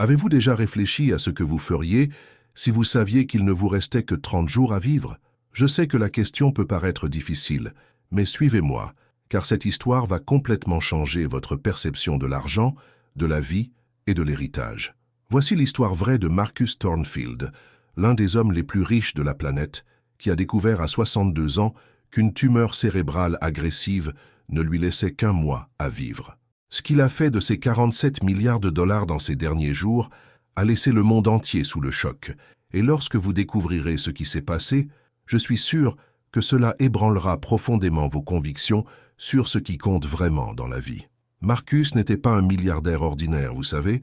Avez-vous déjà réfléchi à ce que vous feriez si vous saviez qu'il ne vous restait que 30 jours à vivre? Je sais que la question peut paraître difficile, mais suivez-moi, car cette histoire va complètement changer votre perception de l'argent, de la vie et de l'héritage. Voici l'histoire vraie de Marcus Thornfield, l'un des hommes les plus riches de la planète, qui a découvert à 62 ans qu'une tumeur cérébrale agressive ne lui laissait qu'un mois à vivre. Ce qu'il a fait de ses 47 milliards de dollars dans ces derniers jours a laissé le monde entier sous le choc. Et lorsque vous découvrirez ce qui s'est passé, je suis sûr que cela ébranlera profondément vos convictions sur ce qui compte vraiment dans la vie. Marcus n'était pas un milliardaire ordinaire, vous savez.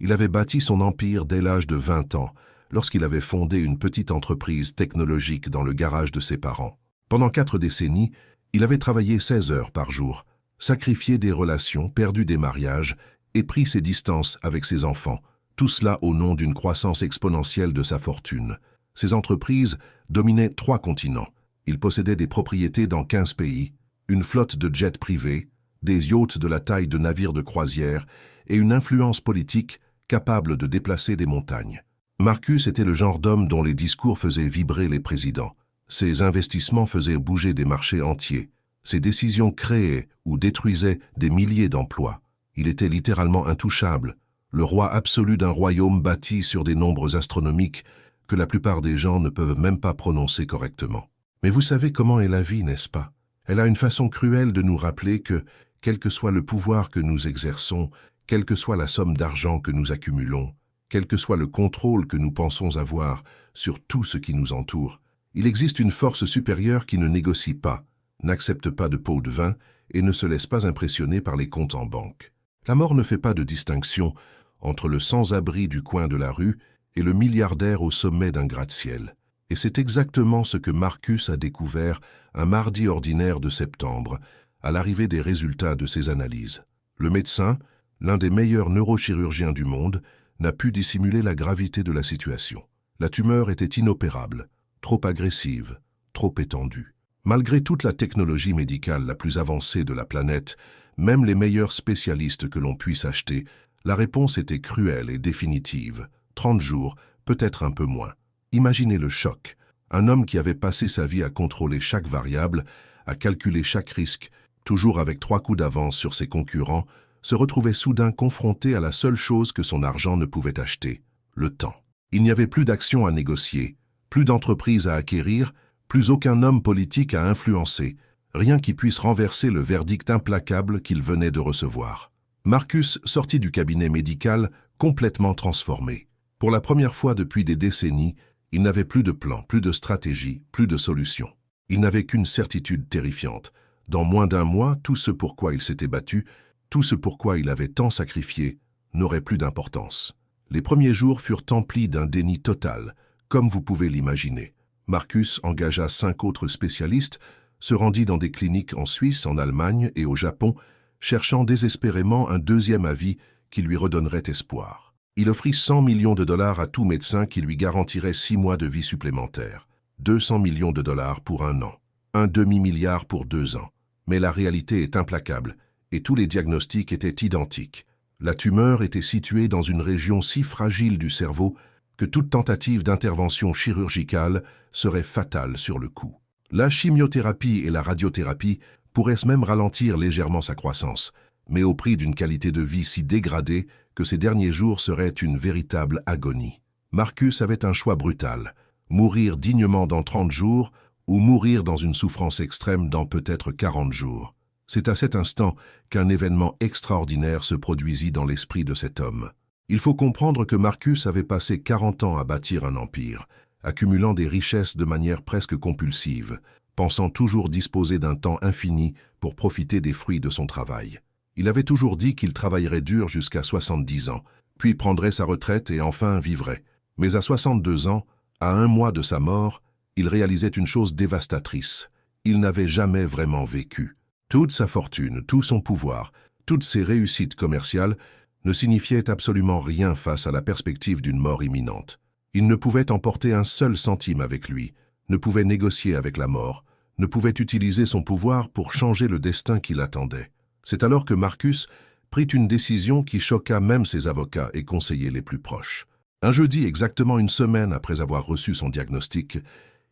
Il avait bâti son empire dès l'âge de 20 ans, lorsqu'il avait fondé une petite entreprise technologique dans le garage de ses parents. Pendant 4 décennies, il avait travaillé 16 heures par jour, sacrifié des relations, perdu des mariages et pris ses distances avec ses enfants, tout cela au nom d'une croissance exponentielle de sa fortune. Ses entreprises dominaient 3 continents. Il possédait des propriétés dans 15 pays, une flotte de jets privés, des yachts de la taille de navires de croisière et une influence politique capable de déplacer des montagnes. Marcus était le genre d'homme dont les discours faisaient vibrer les présidents. Ses investissements faisaient bouger des marchés entiers. Ses décisions créaient ou détruisaient des milliers d'emplois. Il était littéralement intouchable, le roi absolu d'un royaume bâti sur des nombres astronomiques que la plupart des gens ne peuvent même pas prononcer correctement. Mais vous savez comment est la vie, n'est-ce pas? Elle a une façon cruelle de nous rappeler que, quel que soit le pouvoir que nous exerçons, quelle que soit la somme d'argent que nous accumulons, quel que soit le contrôle que nous pensons avoir sur tout ce qui nous entoure, il existe une force supérieure qui ne négocie pas, n'accepte pas de pot de vin et ne se laisse pas impressionner par les comptes en banque. La mort ne fait pas de distinction entre le sans-abri du coin de la rue et le milliardaire au sommet d'un gratte-ciel. Et c'est exactement ce que Marcus a découvert un mardi ordinaire de septembre, à l'arrivée des résultats de ses analyses. Le médecin, l'un des meilleurs neurochirurgiens du monde, n'a pu dissimuler la gravité de la situation. La tumeur était inopérable, trop agressive, trop étendue. Malgré toute la technologie médicale la plus avancée de la planète, même les meilleurs spécialistes que l'on puisse acheter, la réponse était cruelle et définitive. 30 jours, peut-être un peu moins. Imaginez le choc. Un homme qui avait passé sa vie à contrôler chaque variable, à calculer chaque risque, toujours avec 3 coups d'avance sur ses concurrents, se retrouvait soudain confronté à la seule chose que son argent ne pouvait acheter, le temps. Il n'y avait plus d'action à négocier, plus d'entreprise à acquérir, plus aucun homme politique à influencer, rien qui puisse renverser le verdict implacable qu'il venait de recevoir. Marcus sortit du cabinet médical complètement transformé. Pour la première fois depuis des décennies, il n'avait plus de plan, plus de stratégie, plus de solution. Il n'avait qu'une certitude terrifiante. Dans moins d'un mois, tout ce pour quoi il s'était battu, tout ce pour quoi il avait tant sacrifié, n'aurait plus d'importance. Les premiers jours furent emplis d'un déni total, comme vous pouvez l'imaginer. Marcus engagea 5 autres spécialistes, se rendit dans des cliniques en Suisse, en Allemagne et au Japon, cherchant désespérément un deuxième avis qui lui redonnerait espoir. Il offrit 100 millions de dollars à tout médecin qui lui garantirait 6 mois de vie supplémentaires. 200 millions de dollars pour 1 an. Un demi-milliard pour 2 ans. Mais la réalité est implacable, et tous les diagnostics étaient identiques. La tumeur était située dans une région si fragile du cerveau que toute tentative d'intervention chirurgicale serait fatale sur le coup. La chimiothérapie et la radiothérapie pourraient même ralentir légèrement sa croissance, mais au prix d'une qualité de vie si dégradée que ces derniers jours seraient une véritable agonie. Marcus avait un choix brutal, mourir dignement dans 30 jours ou mourir dans une souffrance extrême dans peut-être 40 jours. C'est à cet instant qu'un événement extraordinaire se produisit dans l'esprit de cet homme. Il faut comprendre que Marcus avait passé 40 ans à bâtir un empire, accumulant des richesses de manière presque compulsive, pensant toujours disposer d'un temps infini pour profiter des fruits de son travail. Il avait toujours dit qu'il travaillerait dur jusqu'à 70 ans, puis prendrait sa retraite et enfin vivrait. Mais à 62 ans, à 1 mois de sa mort, il réalisait une chose dévastatrice. Il n'avait jamais vraiment vécu. Toute sa fortune, tout son pouvoir, toutes ses réussites commerciales ne signifiaient absolument rien face à la perspective d'une mort imminente. Il ne pouvait emporter un seul centime avec lui, ne pouvait négocier avec la mort, ne pouvait utiliser son pouvoir pour changer le destin qui l'attendait. C'est alors que Marcus prit une décision qui choqua même ses avocats et conseillers les plus proches. Un jeudi, exactement une semaine après avoir reçu son diagnostic,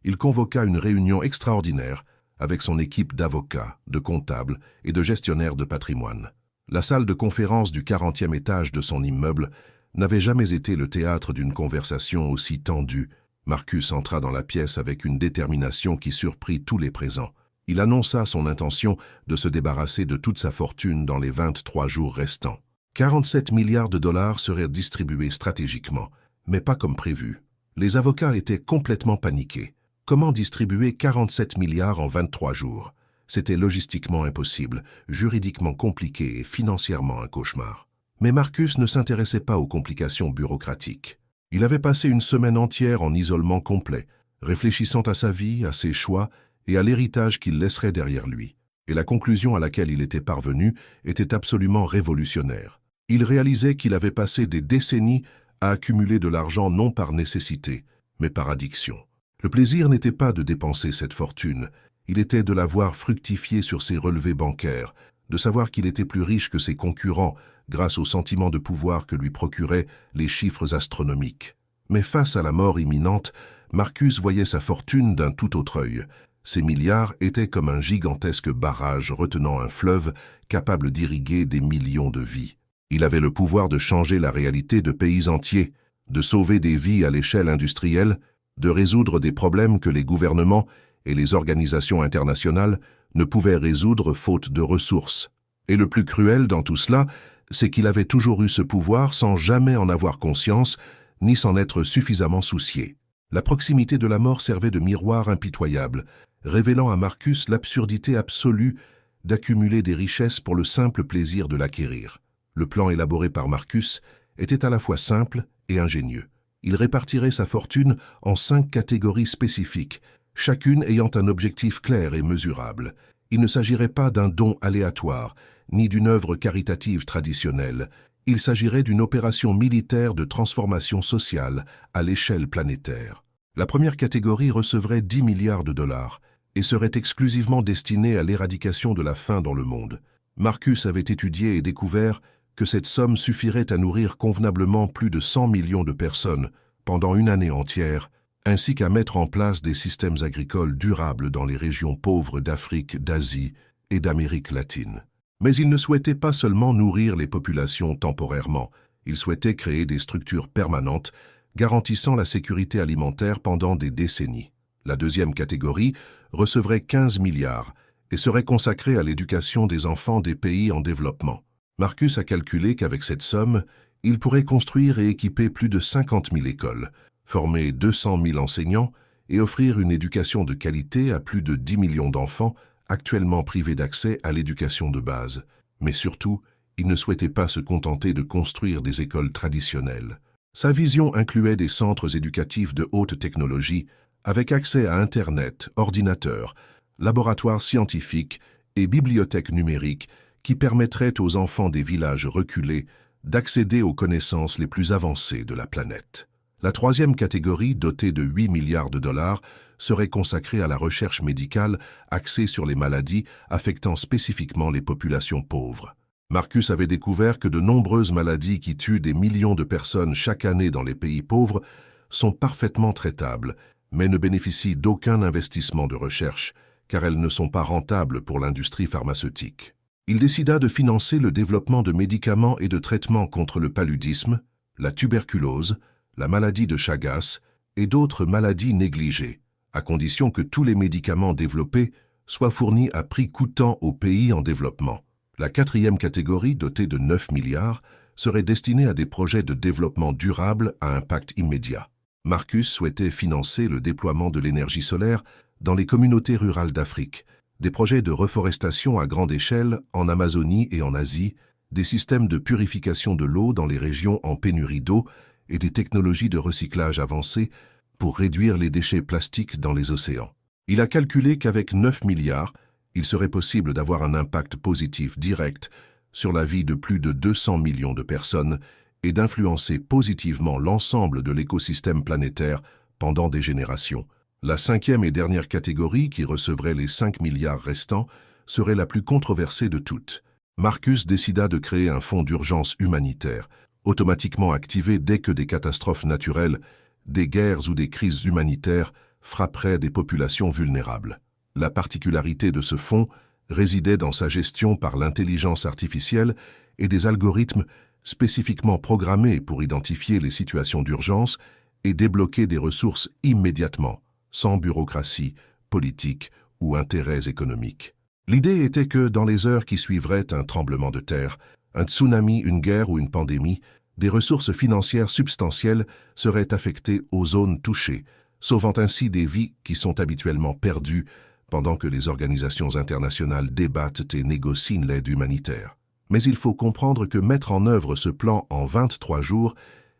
il convoqua une réunion extraordinaire avec son équipe d'avocats, de comptables et de gestionnaires de patrimoine. La salle de conférence du 40e étage de son immeuble n'avait jamais été le théâtre d'une conversation aussi tendue. Marcus entra dans la pièce avec une détermination qui surprit tous les présents. Il annonça son intention de se débarrasser de toute sa fortune dans les 23 jours restants. 47 milliards de dollars seraient distribués stratégiquement, mais pas comme prévu. Les avocats étaient complètement paniqués. Comment distribuer 47 milliards en 23 jours? C'était logistiquement impossible, juridiquement compliqué et financièrement un cauchemar. Mais Marcus ne s'intéressait pas aux complications bureaucratiques. Il avait passé une semaine entière en isolement complet, réfléchissant à sa vie, à ses choix et à l'héritage qu'il laisserait derrière lui. Et la conclusion à laquelle il était parvenu était absolument révolutionnaire. Il réalisait qu'il avait passé des décennies à accumuler de l'argent non par nécessité, mais par addiction. Le plaisir n'était pas de dépenser cette fortune, il était de la voir fructifier sur ses relevés bancaires, de savoir qu'il était plus riche que ses concurrents grâce au sentiment de pouvoir que lui procuraient les chiffres astronomiques. Mais face à la mort imminente, Marcus voyait sa fortune d'un tout autre œil. Ces milliards étaient comme un gigantesque barrage retenant un fleuve capable d'irriguer des millions de vies. Il avait le pouvoir de changer la réalité de pays entiers, de sauver des vies à l'échelle industrielle, de résoudre des problèmes que les gouvernements et les organisations internationales ne pouvaient résoudre faute de ressources. Et le plus cruel dans tout cela, c'est qu'il avait toujours eu ce pouvoir sans jamais en avoir conscience, ni s'en être suffisamment soucié. La proximité de la mort servait de miroir impitoyable, révélant à Marcus l'absurdité absolue d'accumuler des richesses pour le simple plaisir de l'acquérir. Le plan élaboré par Marcus était à la fois simple et ingénieux. Il répartirait sa fortune en 5 catégories spécifiques, chacune ayant un objectif clair et mesurable. Il ne s'agirait pas d'un don aléatoire, ni d'une œuvre caritative traditionnelle. Il s'agirait d'une opération militaire de transformation sociale à l'échelle planétaire. La première catégorie recevrait 10 milliards de dollars et serait exclusivement destinée à l'éradication de la faim dans le monde. Marcus avait étudié et découvert que cette somme suffirait à nourrir convenablement plus de 100 millions de personnes pendant une année entière, ainsi qu'à mettre en place des systèmes agricoles durables dans les régions pauvres d'Afrique, d'Asie et d'Amérique latine. Mais il ne souhaitait pas seulement nourrir les populations temporairement, il souhaitait créer des structures permanentes garantissant la sécurité alimentaire pendant des décennies. La deuxième catégorie recevrait 15 milliards et serait consacrée à l'éducation des enfants des pays en développement. Marcus a calculé qu'avec cette somme, il pourrait construire et équiper plus de 50 000 écoles, former 200 000 enseignants et offrir une éducation de qualité à plus de 10 millions d'enfants actuellement privés d'accès à l'éducation de base. Mais surtout, il ne souhaitait pas se contenter de construire des écoles traditionnelles. Sa vision incluait des centres éducatifs de haute technologie avec accès à Internet, ordinateurs, laboratoires scientifiques et bibliothèques numériques qui permettraient aux enfants des villages reculés d'accéder aux connaissances les plus avancées de la planète. La troisième catégorie, dotée de 8 milliards de dollars, serait consacrée à la recherche médicale axée sur les maladies affectant spécifiquement les populations pauvres. Marcus avait découvert que de nombreuses maladies qui tuent des millions de personnes chaque année dans les pays pauvres sont parfaitement traitables, mais ne bénéficient d'aucun investissement de recherche, car elles ne sont pas rentables pour l'industrie pharmaceutique. Il décida de financer le développement de médicaments et de traitements contre le paludisme, la tuberculose, la maladie de Chagas et d'autres maladies négligées, à condition que tous les médicaments développés soient fournis à prix coûtant aux pays en développement. La quatrième catégorie, dotée de 9 milliards, serait destinée à des projets de développement durable à impact immédiat. Marcus souhaitait financer le déploiement de l'énergie solaire dans les communautés rurales d'Afrique, des projets de reforestation à grande échelle en Amazonie et en Asie, des systèmes de purification de l'eau dans les régions en pénurie d'eau et des technologies de recyclage avancées pour réduire les déchets plastiques dans les océans. Il a calculé qu'avec 9 milliards, il serait possible d'avoir un impact positif direct sur la vie de plus de 200 millions de personnes et d'influencer positivement l'ensemble de l'écosystème planétaire pendant des générations. La cinquième et dernière catégorie, qui recevrait les 5 milliards restants, serait la plus controversée de toutes. Marcus décida de créer un fonds d'urgence humanitaire, automatiquement activé dès que des catastrophes naturelles, des guerres ou des crises humanitaires frapperaient des populations vulnérables. La particularité de ce fonds résidait dans sa gestion par l'intelligence artificielle et des algorithmes spécifiquement programmés pour identifier les situations d'urgence et débloquer des ressources immédiatement, sans bureaucratie, politique ou intérêts économiques. L'idée était que dans les heures qui suivraient un tremblement de terre, un tsunami, une guerre ou une pandémie, des ressources financières substantielles seraient affectées aux zones touchées, sauvant ainsi des vies qui sont habituellement perdues pendant que les organisations internationales débattent et négocient l'aide humanitaire. Mais il faut comprendre que mettre en œuvre ce plan en 23 jours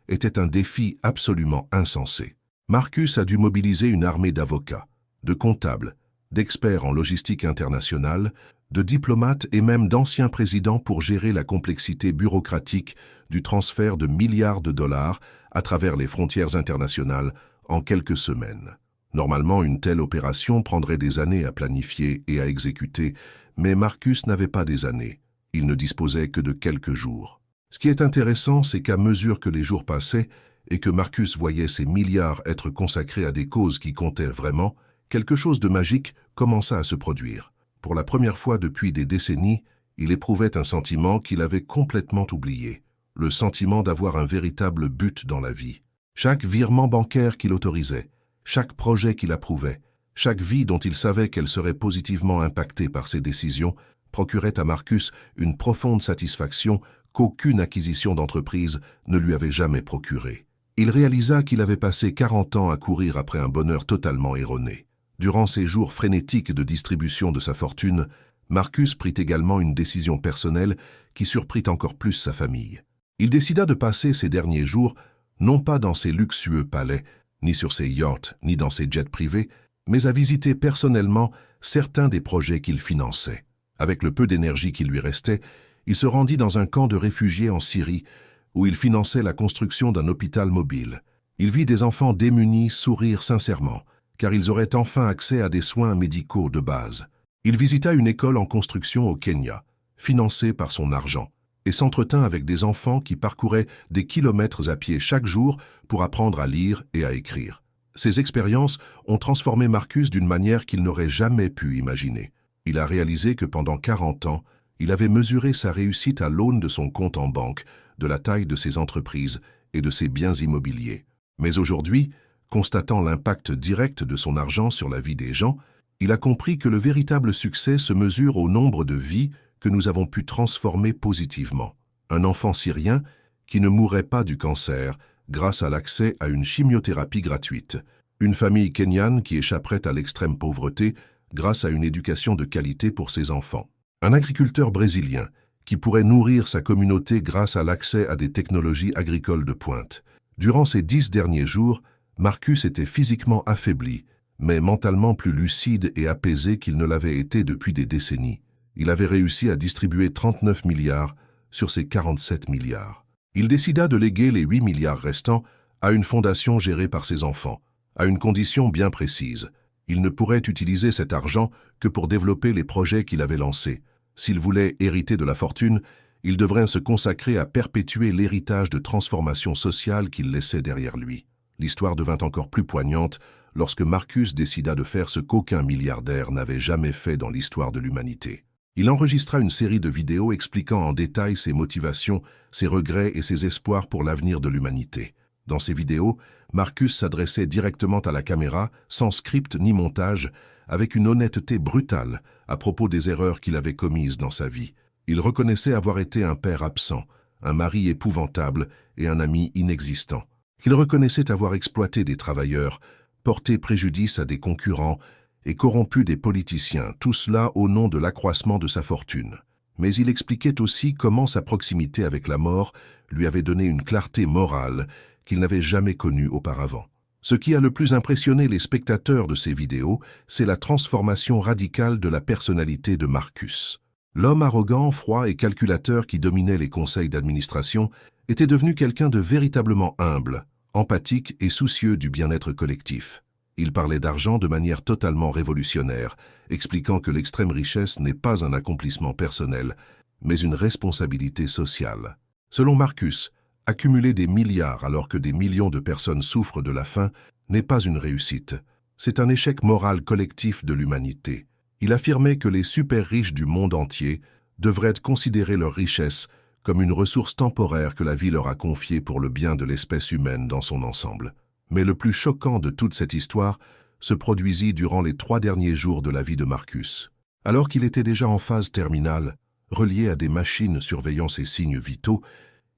était un défi absolument insensé. Marcus a dû mobiliser une armée d'avocats, de comptables, d'experts en logistique internationale, de diplomates et même d'anciens présidents pour gérer la complexité bureaucratique du transfert de milliards de dollars à travers les frontières internationales en quelques semaines. Normalement, une telle opération prendrait des années à planifier et à exécuter, mais Marcus n'avait pas des années. Il ne disposait que de quelques jours. Ce qui est intéressant, c'est qu'à mesure que les jours passaient et que Marcus voyait ces milliards être consacrés à des causes qui comptaient vraiment, quelque chose de magique commença à se produire. Pour la première fois depuis des décennies, il éprouvait un sentiment qu'il avait complètement oublié, le sentiment d'avoir un véritable but dans la vie. Chaque virement bancaire qu'il autorisait, chaque projet qu'il approuvait, chaque vie dont il savait qu'elle serait positivement impactée par ses décisions, procurait à Marcus une profonde satisfaction qu'aucune acquisition d'entreprise ne lui avait jamais procurée. Il réalisa qu'il avait passé 40 ans à courir après un bonheur totalement erroné. Durant ces jours frénétiques de distribution de sa fortune, Marcus prit également une décision personnelle qui surprit encore plus sa famille. Il décida de passer ses derniers jours, non pas dans ses luxueux palais, ni sur ses yachts, ni dans ses jets privés, mais à visiter personnellement certains des projets qu'il finançait. Avec le peu d'énergie qui lui restait, il se rendit dans un camp de réfugiés en Syrie, où il finançait la construction d'un hôpital mobile. Il vit des enfants démunis sourire sincèrement, car ils auraient enfin accès à des soins médicaux de base. Il visita une école en construction au Kenya, financée par son argent, et s'entretint avec des enfants qui parcouraient des kilomètres à pied chaque jour pour apprendre à lire et à écrire. Ces expériences ont transformé Marcus d'une manière qu'il n'aurait jamais pu imaginer. Il a réalisé que pendant 40 ans, il avait mesuré sa réussite à l'aune de son compte en banque, de la taille de ses entreprises et de ses biens immobiliers. Mais aujourd'hui, constatant l'impact direct de son argent sur la vie des gens, il a compris que le véritable succès se mesure au nombre de vies que nous avons pu transformer positivement. Un enfant syrien qui ne mourrait pas du cancer grâce à l'accès à une chimiothérapie gratuite. Une famille kenyane qui échapperait à l'extrême pauvreté grâce à une éducation de qualité pour ses enfants. Un agriculteur brésilien qui pourrait nourrir sa communauté grâce à l'accès à des technologies agricoles de pointe. Durant ces 10 derniers jours, Marcus était physiquement affaibli, mais mentalement plus lucide et apaisé qu'il ne l'avait été depuis des décennies. Il avait réussi à distribuer 39 milliards sur ses 47 milliards. Il décida de léguer les 8 milliards restants à une fondation gérée par ses enfants, à une condition bien précise. Il ne pourrait utiliser cet argent que pour développer les projets qu'il avait lancés. S'il voulait hériter de la fortune, il devrait se consacrer à perpétuer l'héritage de transformation sociale qu'il laissait derrière lui. L'histoire devint encore plus poignante lorsque Marcus décida de faire ce qu'aucun milliardaire n'avait jamais fait dans l'histoire de l'humanité. Il enregistra une série de vidéos expliquant en détail ses motivations, ses regrets et ses espoirs pour l'avenir de l'humanité. Dans ces vidéos, Marcus s'adressait directement à la caméra, sans script ni montage, avec une honnêteté brutale à propos des erreurs qu'il avait commises dans sa vie. Il reconnaissait avoir été un père absent, un mari épouvantable et un ami inexistant. Il reconnaissait avoir exploité des travailleurs, porté préjudice à des concurrents et corrompu des politiciens, tout cela au nom de l'accroissement de sa fortune. Mais il expliquait aussi comment sa proximité avec la mort lui avait donné une clarté morale qu'il n'avait jamais connue auparavant. Ce qui a le plus impressionné les spectateurs de ces vidéos, c'est la transformation radicale de la personnalité de Marcus. L'homme arrogant, froid et calculateur qui dominait les conseils d'administration était devenu quelqu'un de véritablement humble, empathique et soucieux du bien-être collectif. Il parlait d'argent de manière totalement révolutionnaire, expliquant que l'extrême richesse n'est pas un accomplissement personnel, mais une responsabilité sociale. Selon Marcus, accumuler des milliards alors que des millions de personnes souffrent de la faim n'est pas une réussite. C'est un échec moral collectif de l'humanité. Il affirmait que les super riches du monde entier devraient considérer leur richesse comme une ressource temporaire que la vie leur a confiée pour le bien de l'espèce humaine dans son ensemble. Mais le plus choquant de toute cette histoire se produisit durant les 3 derniers jours de la vie de Marcus. Alors qu'il était déjà en phase terminale, relié à des machines surveillant ses signes vitaux,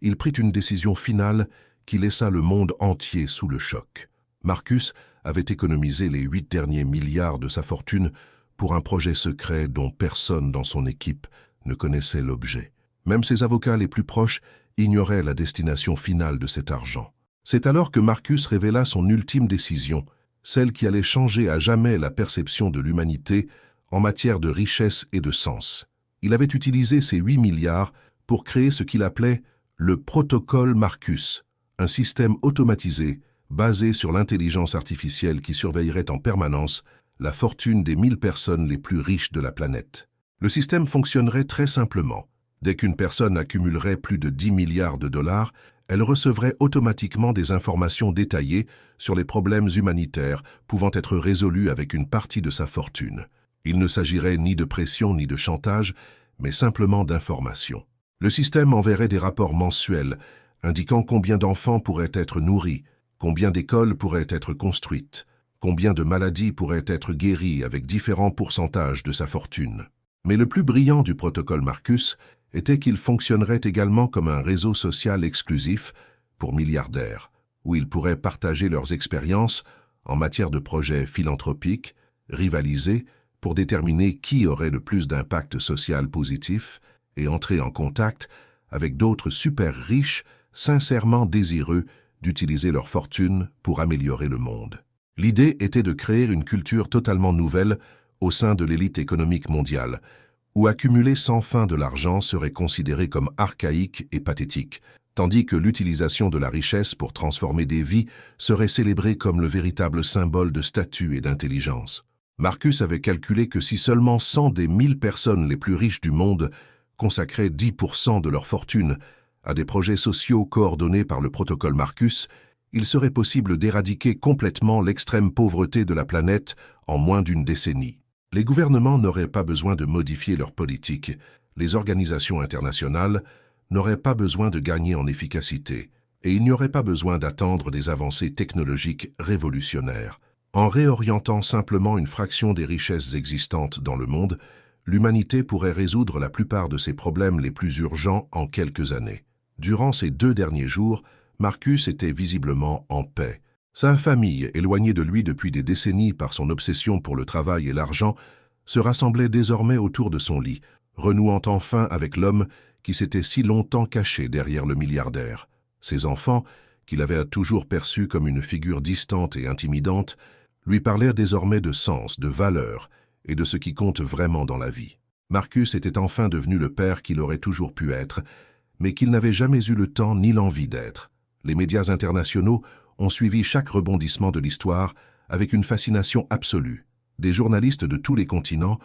il prit une décision finale qui laissa le monde entier sous le choc. Marcus avait économisé les 8 derniers milliards de sa fortune pour un projet secret dont personne dans son équipe ne connaissait l'objet. Même ses avocats les plus proches ignoraient la destination finale de cet argent. C'est alors que Marcus révéla son ultime décision, celle qui allait changer à jamais la perception de l'humanité en matière de richesse et de sens. Il avait utilisé ces 8 milliards pour créer ce qu'il appelait le protocole Marcus, un système automatisé basé sur l'intelligence artificielle qui surveillerait en permanence la fortune des 1000 personnes les plus riches de la planète. Le système fonctionnerait très simplement. Dès qu'une personne accumulerait plus de 10 milliards de dollars, elle recevrait automatiquement des informations détaillées sur les problèmes humanitaires pouvant être résolus avec une partie de sa fortune. Il ne s'agirait ni de pression ni de chantage, mais simplement d'informations. Le système enverrait des rapports mensuels indiquant combien d'enfants pourraient être nourris, combien d'écoles pourraient être construites, combien de maladies pourraient être guéries avec différents pourcentages de sa fortune. Mais le plus brillant du protocole Marcus était qu'il fonctionnerait également comme un réseau social exclusif pour milliardaires, où ils pourraient partager leurs expériences en matière de projets philanthropiques, rivaliser pour déterminer qui aurait le plus d'impact social positif et entrer en contact avec d'autres super riches sincèrement désireux d'utiliser leur fortune pour améliorer le monde. L'idée était de créer une culture totalement nouvelle au sein de l'élite économique mondiale, où accumuler sans fin de l'argent serait considéré comme archaïque et pathétique, tandis que l'utilisation de la richesse pour transformer des vies serait célébrée comme le véritable symbole de statut et d'intelligence. Marcus avait calculé que si seulement 100 des 1000 personnes les plus riches du monde consacraient 10% de leur fortune à des projets sociaux coordonnés par le protocole Marcus, il serait possible d'éradiquer complètement l'extrême pauvreté de la planète en moins d'une décennie. Les gouvernements n'auraient pas besoin de modifier leur politique, les organisations internationales n'auraient pas besoin de gagner en efficacité, et il n'y aurait pas besoin d'attendre des avancées technologiques révolutionnaires. En réorientant simplement une fraction des richesses existantes dans le monde, l'humanité pourrait résoudre la plupart de ses problèmes les plus urgents en quelques années. Durant ces 2 derniers jours, Marcus était visiblement en paix. Sa famille, éloignée de lui depuis des décennies par son obsession pour le travail et l'argent, se rassemblait désormais autour de son lit, renouant enfin avec l'homme qui s'était si longtemps caché derrière le milliardaire. Ses enfants, qu'il avait toujours perçus comme une figure distante et intimidante, lui parlèrent désormais de sens, de valeur et de ce qui compte vraiment dans la vie. Marcus était enfin devenu le père qu'il aurait toujours pu être, mais qu'il n'avait jamais eu le temps ni l'envie d'être. Les médias internationaux ont suivi chaque rebondissement de l'histoire avec une fascination absolue. Des journalistes de tous les continents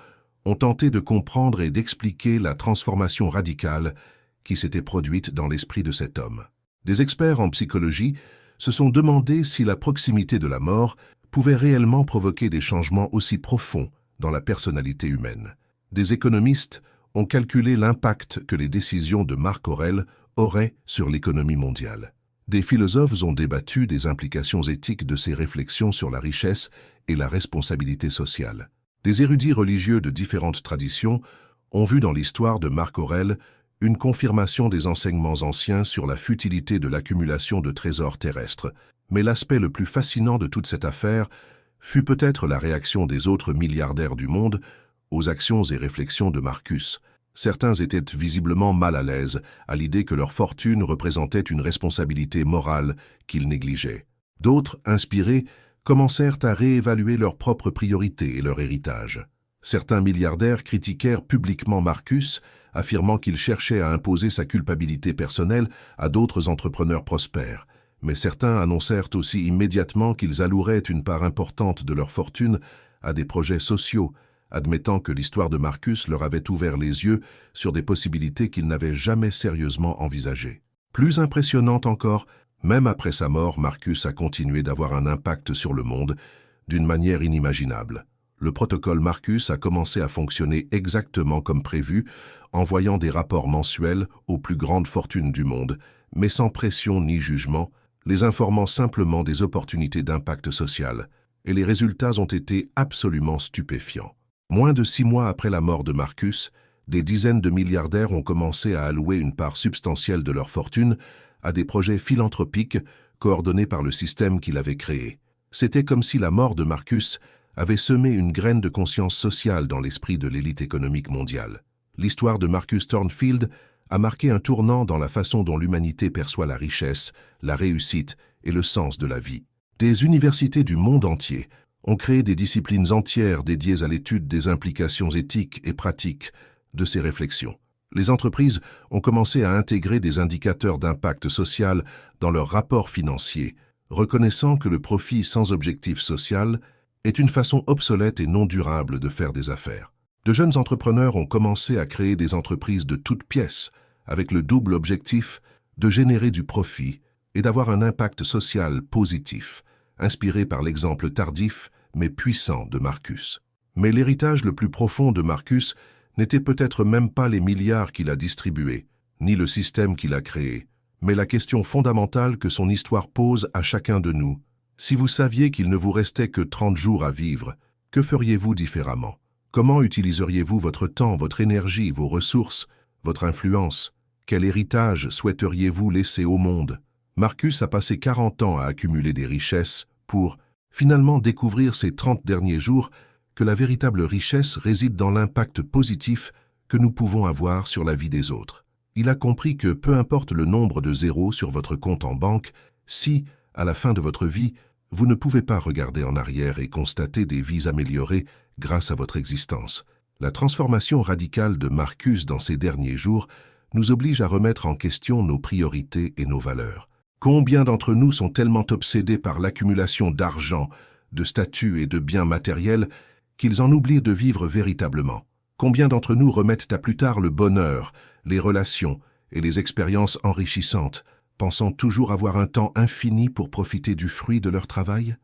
ont tenté de comprendre et d'expliquer la transformation radicale qui s'était produite dans l'esprit de cet homme. Des experts en psychologie se sont demandé si la proximité de la mort pouvait réellement provoquer des changements aussi profonds dans la personnalité humaine. Des économistes ont calculé l'impact que les décisions de Marc Aurèle auraient sur l'économie mondiale. Des philosophes ont débattu des implications éthiques de ces réflexions sur la richesse et la responsabilité sociale. Des érudits religieux de différentes traditions ont vu dans l'histoire de Marc Aurèle une confirmation des enseignements anciens sur la futilité de l'accumulation de trésors terrestres. Mais l'aspect le plus fascinant de toute cette affaire fut peut-être la réaction des autres milliardaires du monde aux actions et réflexions de Marcus. Certains étaient visiblement mal à l'aise à l'idée que leur fortune représentait une responsabilité morale qu'ils négligeaient. D'autres, inspirés, commencèrent à réévaluer leurs propres priorités et leur héritage. Certains milliardaires critiquèrent publiquement Marcus, affirmant qu'il cherchait à imposer sa culpabilité personnelle à d'autres entrepreneurs prospères. Mais certains annoncèrent aussi immédiatement qu'ils alloueraient une part importante de leur fortune à des projets sociaux, admettant que l'histoire de Marcus leur avait ouvert les yeux sur des possibilités qu'ils n'avaient jamais sérieusement envisagées. Plus impressionnante encore, même après sa mort, Marcus a continué d'avoir un impact sur le monde d'une manière inimaginable. Le protocole Marcus a commencé à fonctionner exactement comme prévu, envoyant des rapports mensuels aux plus grandes fortunes du monde, mais sans pression ni jugement, les informant simplement des opportunités d'impact social. Et les résultats ont été absolument stupéfiants. Moins de 6 mois après la mort de Marcus, des dizaines de milliardaires ont commencé à allouer une part substantielle de leur fortune à des projets philanthropiques coordonnés par le système qu'il avait créé. C'était comme si la mort de Marcus avait semé une graine de conscience sociale dans l'esprit de l'élite économique mondiale. L'histoire de Marcus Thornfield a marqué un tournant dans la façon dont l'humanité perçoit la richesse, la réussite et le sens de la vie. Des universités du monde entier ont créé des disciplines entières dédiées à l'étude des implications éthiques et pratiques de ces réflexions. Les entreprises ont commencé à intégrer des indicateurs d'impact social dans leurs rapports financiers, reconnaissant que le profit sans objectif social est une façon obsolète et non durable de faire des affaires. De jeunes entrepreneurs ont commencé à créer des entreprises de toutes pièces, avec le double objectif de générer du profit et d'avoir un impact social positif, inspiré par l'exemple tardif mais puissant de Marcus. Mais l'héritage le plus profond de Marcus n'était peut-être même pas les milliards qu'il a distribués, ni le système qu'il a créé, mais la question fondamentale que son histoire pose à chacun de nous. Si vous saviez qu'il ne vous restait que 30 jours à vivre, que feriez-vous différemment? Comment utiliseriez-vous votre temps, votre énergie, vos ressources, votre influence? Quel héritage souhaiteriez-vous laisser au monde? Marcus a passé 40 ans à accumuler des richesses pour finalement découvrir ces 30 derniers jours que la véritable richesse réside dans l'impact positif que nous pouvons avoir sur la vie des autres. Il a compris que peu importe le nombre de zéros sur votre compte en banque, si, à la fin de votre vie, vous ne pouvez pas regarder en arrière et constater des vies améliorées grâce à votre existence. La transformation radicale de Marcus dans ces derniers jours nous oblige à remettre en question nos priorités et nos valeurs. Combien d'entre nous sont tellement obsédés par l'accumulation d'argent, de statuts et de biens matériels qu'ils en oublient de vivre véritablement? Combien d'entre nous remettent à plus tard le bonheur, les relations et les expériences enrichissantes, pensant toujours avoir un temps infini pour profiter du fruit de leur travail?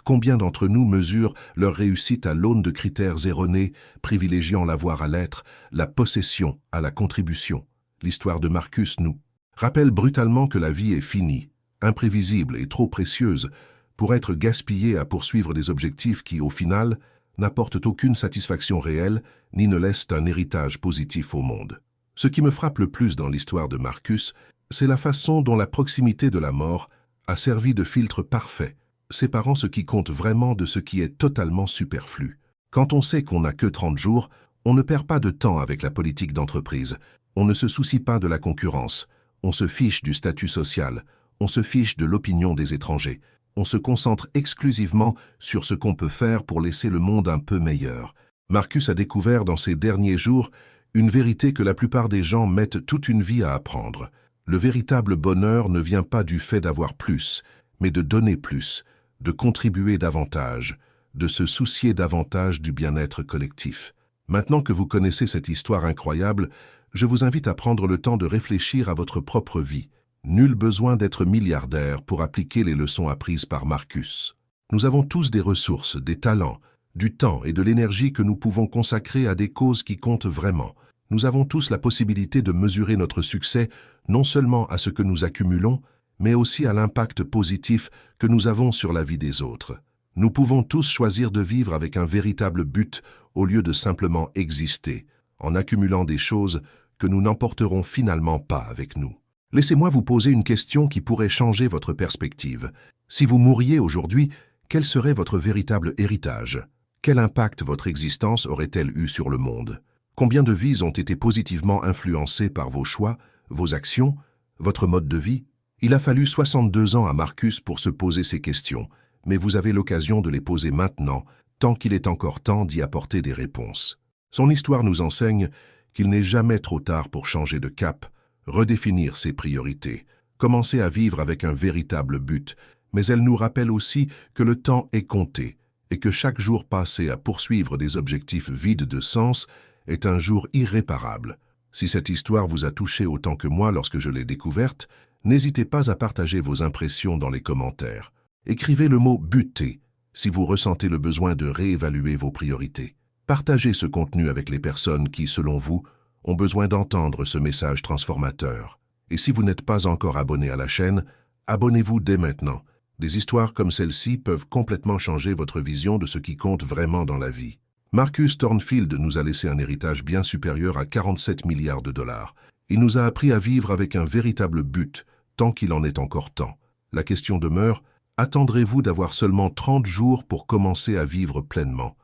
Combien d'entre nous mesurent leur réussite à l'aune de critères erronés, privilégiant l'avoir à l'être, la possession à la contribution? L'histoire de Marcus nous rappelle brutalement que la vie est finie, imprévisible et trop précieuse pour être gaspillée à poursuivre des objectifs qui, au final, n'apportent aucune satisfaction réelle ni ne laissent un héritage positif au monde. Ce qui me frappe le plus dans l'histoire de Marcus, c'est la façon dont la proximité de la mort a servi de filtre parfait, séparant ce qui compte vraiment de ce qui est totalement superflu. Quand on sait qu'on n'a que 30 jours, on ne perd pas de temps avec la politique d'entreprise, on ne se soucie pas de la concurrence, on se fiche du statut social, on se fiche de l'opinion des étrangers, on se concentre exclusivement sur ce qu'on peut faire pour laisser le monde un peu meilleur. Marcus a découvert dans ces derniers jours une vérité que la plupart des gens mettent toute une vie à apprendre. Le véritable bonheur ne vient pas du fait d'avoir plus, mais de donner plus, de contribuer davantage, de se soucier davantage du bien-être collectif. Maintenant que vous connaissez cette histoire incroyable, je vous invite à prendre le temps de réfléchir à votre propre vie. Nul besoin d'être milliardaire pour appliquer les leçons apprises par Marcus. Nous avons tous des ressources, des talents, du temps et de l'énergie que nous pouvons consacrer à des causes qui comptent vraiment. Nous avons tous la possibilité de mesurer notre succès non seulement à ce que nous accumulons, mais aussi à l'impact positif que nous avons sur la vie des autres. Nous pouvons tous choisir de vivre avec un véritable but au lieu de simplement exister, en accumulant des choses que nous n'emporterons finalement pas avec nous. Laissez-moi vous poser une question qui pourrait changer votre perspective. Si vous mouriez aujourd'hui, quel serait votre véritable héritage? Quel impact votre existence aurait-elle eu sur le monde? Combien de vies ont été positivement influencées par vos choix, vos actions, votre mode de vie? Il a fallu 62 ans à Marcus pour se poser ces questions, mais vous avez l'occasion de les poser maintenant, tant qu'il est encore temps d'y apporter des réponses. Son histoire nous enseigne qu'il n'est jamais trop tard pour changer de cap, redéfinir ses priorités, commencer à vivre avec un véritable but, mais elle nous rappelle aussi que le temps est compté et que chaque jour passé à poursuivre des objectifs vides de sens est un jour irréparable. Si cette histoire vous a touché autant que moi lorsque je l'ai découverte, n'hésitez pas à partager vos impressions dans les commentaires. Écrivez le mot « buter » si vous ressentez le besoin de réévaluer vos priorités. Partagez ce contenu avec les personnes qui, selon vous, ont besoin d'entendre ce message transformateur. Et si vous n'êtes pas encore abonné à la chaîne, abonnez-vous dès maintenant. Des histoires comme celle-ci peuvent complètement changer votre vision de ce qui compte vraiment dans la vie. Marcus Thornfield nous a laissé un héritage bien supérieur à 47 milliards de dollars. Il nous a appris à vivre avec un véritable but, tant qu'il en est encore temps. La question demeure, attendrez-vous d'avoir seulement 30 jours pour commencer à vivre pleinement?